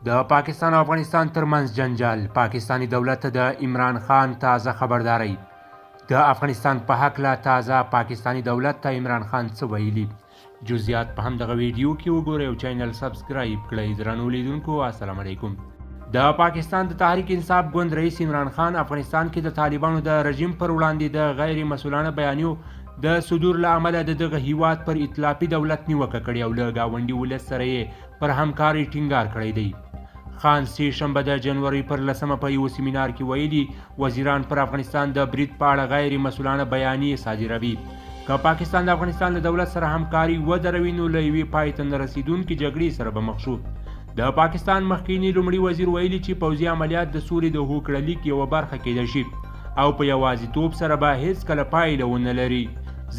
د پاکستان او افغانستان ترمنځ جنجال، پاکستانی دولت د عمران خان تازه خبرداری. د افغانستان په هکله تازه پاکستانی دولت ته عمران خان څه ویلي؟ جزئیات په همدغه ویډیو کې وګورئ او چینل سبسکرایب کړئ. درنو لیدونکو السلام علیکم. د پاکستان د تحریک انصاف ګوند رئیس عمران خان افغانستان کې د طالبانو د رژیم پر وړاندې د غیر مسؤلانه بیانیو د صدور له امله د دغه هیواد پر ائتلافي دولت نیوکه کړې او له ګاونډي ولس سره یې پر همکارۍ ټینګار کړی دی. خان سې شنبه د جنوري پر 10 په یو سیمینار کې ویلي وزیران پر افغانستان د برید په اړه غیر مسؤلانه بیانیې صادروي. که پاکستان د افغانستان له دولت سره همکاري ودروي نو له یوې پای ته نه رسیدونکې جګړې سره به مخ شو. د پاکستان مخکینی لومړي وزیر ویلي چې پوځي عملیات د سولې د هوکړلیک یوه برخه کیدای شي او په یوازیتوب سره به هیڅکله پایله ونه لري،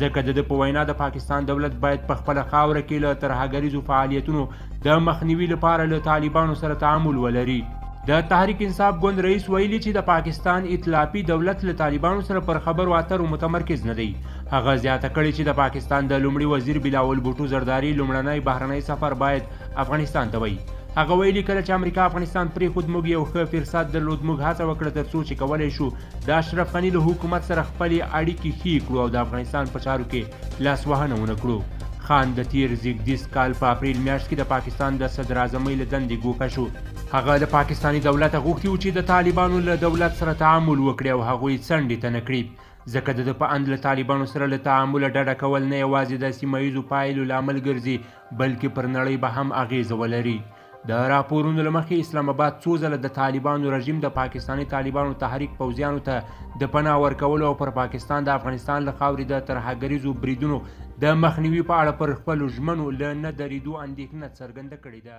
ځکه د په وینا د پاکستان دولت باید په خپله خاوره کې له ترهګریزو فعالیتونو د مخنیوي لپاره له طالبانو سره تعامل ولري. د تحریک انصاف ګوند رئیس ویلي چې د پاکستان ائتلافي دولت له طالبانو سره پر خبرو اترو متمرکز نه دی. هغه زیاته کړې چې د پاکستان د لومړي وزیر بلاول بوټو زرداري لومړنی بهرنی سفر باید افغانستان ته وي. هغه ویلي کله چې امریکا افغانستان پرېښود موږ یو ښه فرصت درلود، موږ هڅه وکړه ترڅو چې کولی شو د اشرف غني له حکومت سره خپلې اړیکې ښې کړو او د افغانستان په چارو کې لاسوهنه ونه کړو. خان د تیر زیږدیز کال په اپریل میاشت کې د پاکستان د صدر اعظمۍ له دندې ګوښه شو. هغه د پاکستاني دولت غوښتي و چې د طالبانو له دولت سره تعامل وکړي او هغوی څنډې ته نه کړي، ځکه د په اند له طالبانو سره له تعامله ډډه کول نه یوازې د سیمه ییزو پایلو لامل ګرځي بلکې پر نړۍ به هم اغیزه ولري. د راپورونو له مخې اسلام آباد څو ځله د طالبانو رژیم د پاکستاني طالبانو تحریک پوځیانو ته د پناه ورکولو او پر پاکستان د افغانستان له خاورې د ترهګریزو بریدونو د مخنیوي په اړه پر خپلو ژمنو له نه درېدو اندېښنه څرګنده کړې ده.